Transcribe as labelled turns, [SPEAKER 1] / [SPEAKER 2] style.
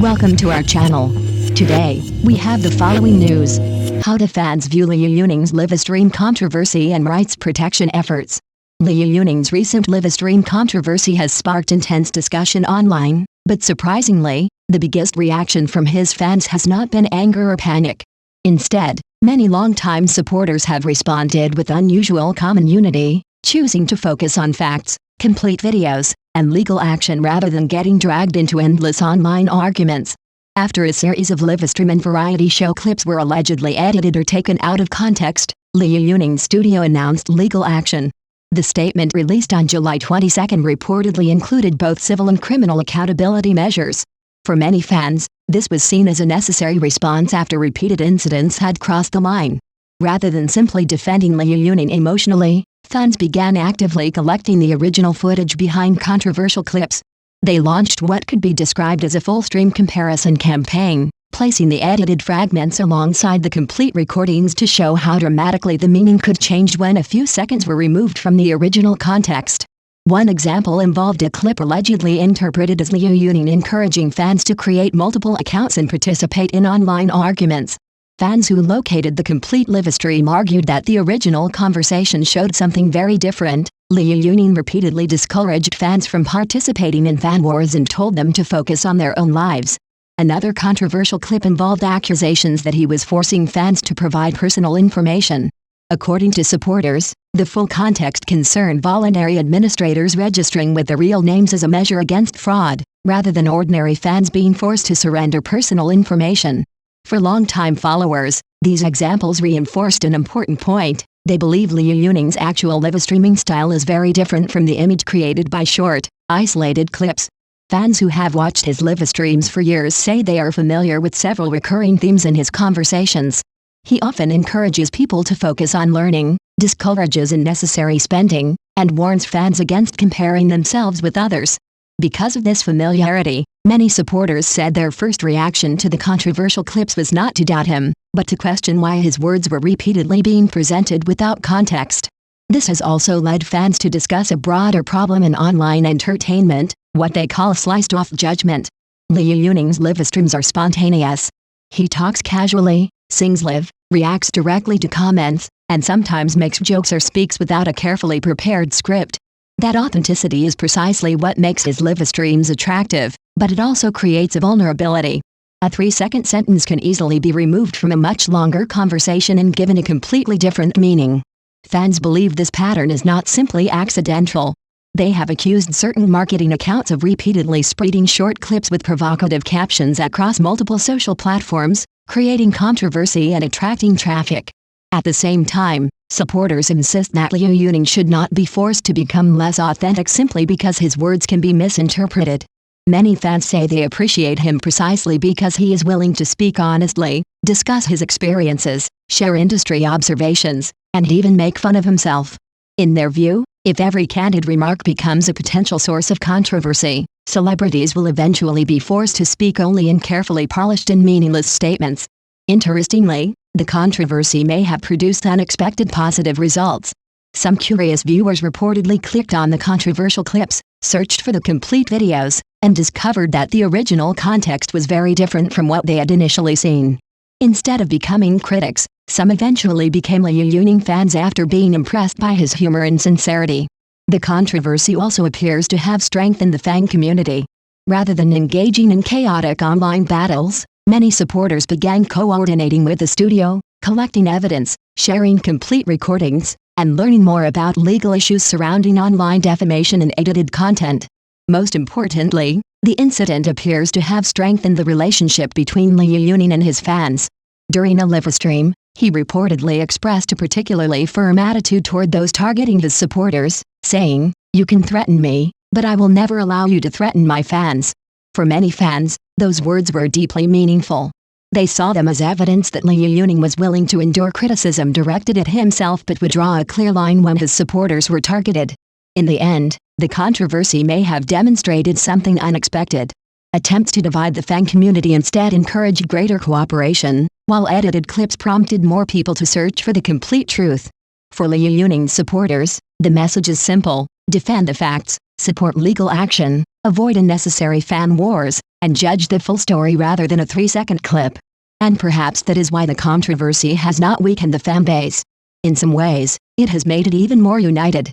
[SPEAKER 1] Welcome to our channel. Today, we have the following news. How do fans view Liu Yuning's Livestream controversy and rights protection efforts? Liu Yuning's recent Livestream controversy has sparked intense discussion online, but surprisingly, the biggest reaction from his fans has not been anger or panic. Instead, many longtime supporters have responded with unusual common unity, choosing to focus on facts, complete videos, and legal action rather than getting dragged into endless online arguments. After a series of Livestream and variety show clips were allegedly edited or taken out of context, Liu Yuning's studio announced legal action. The statement released on July 22 reportedly included both civil and criminal accountability measures. For many fans, this was seen as a necessary response after repeated incidents had crossed the line. Rather than simply defending Liu Yuning emotionally, fans began actively collecting the original footage behind controversial clips. They launched what could be described as a full-stream comparison campaign, placing the edited fragments alongside the complete recordings to show how dramatically the meaning could change when a few seconds were removed from the original context. One example involved a clip allegedly interpreted as Liu Yuning encouraging fans to create multiple accounts and participate in online arguments. Fans who located the complete Livestream argued that the original conversation showed something very different. Liu Yuning repeatedly discouraged fans from participating in fan wars and told them to focus on their own lives. Another controversial clip involved accusations that he was forcing fans to provide personal information. According to supporters, the full context concerned voluntary administrators registering with their real names as a measure against fraud, rather than ordinary fans being forced to surrender personal information. For longtime followers, these examples reinforced an important point. They believe Liu Yuning's actual live-streaming style is very different from the image created by short, isolated clips. Fans who have watched his live streams for years say they are familiar with several recurring themes in his conversations. He often encourages people to focus on learning, discourages unnecessary spending, and warns fans against comparing themselves with others. Because of this familiarity, many supporters said their first reaction to the controversial clips was not to doubt him, but to question why his words were repeatedly being presented without context. This has also led fans to discuss a broader problem in online entertainment, what they call sliced-off judgment. Liu Yuning's live streams are spontaneous. He talks casually, sings live, reacts directly to comments, and sometimes makes jokes or speaks without a carefully prepared script. That authenticity is precisely what makes his live streams attractive, but it also creates a vulnerability. A 3-second sentence can easily be removed from a much longer conversation and given a completely different meaning. Fans believe this pattern is not simply accidental. They have accused certain marketing accounts of repeatedly spreading short clips with provocative captions across multiple social platforms, creating controversy and attracting traffic. At the same time, supporters insist that Liu Yuning should not be forced to become less authentic simply because his words can be misinterpreted. Many fans say they appreciate him precisely because he is willing to speak honestly, discuss his experiences, share industry observations, and even make fun of himself. In their view, if every candid remark becomes a potential source of controversy, celebrities will eventually be forced to speak only in carefully polished and meaningless statements. Interestingly, the controversy may have produced unexpected positive results. Some curious viewers reportedly clicked on the controversial clips, searched for the complete videos, and discovered that the original context was very different from what they had initially seen. Instead of becoming critics, some eventually became Liu Yuning fans after being impressed by his humor and sincerity. The controversy also appears to have strengthened the fan community. Rather than engaging in chaotic online battles, many supporters began coordinating with the studio, collecting evidence, sharing complete recordings, and learning more about legal issues surrounding online defamation and edited content. Most importantly, the incident appears to have strengthened the relationship between Liu Yuning and his fans. During a live stream, he reportedly expressed a particularly firm attitude toward those targeting his supporters, saying, "You can threaten me, but I will never allow you to threaten my fans." For many fans, those words were deeply meaningful. They saw them as evidence that Liu Yuning was willing to endure criticism directed at himself but would draw a clear line when his supporters were targeted. In the end, the controversy may have demonstrated something unexpected. Attempts to divide the fan community instead encouraged greater cooperation, while edited clips prompted more people to search for the complete truth. For Liu Yuning's supporters, the message is simple: defend the facts, support legal action, Avoid unnecessary fan wars, and judge the full story rather than a 3-second clip. And perhaps that is why the controversy has not weakened the fan base. In some ways, it has made it even more united.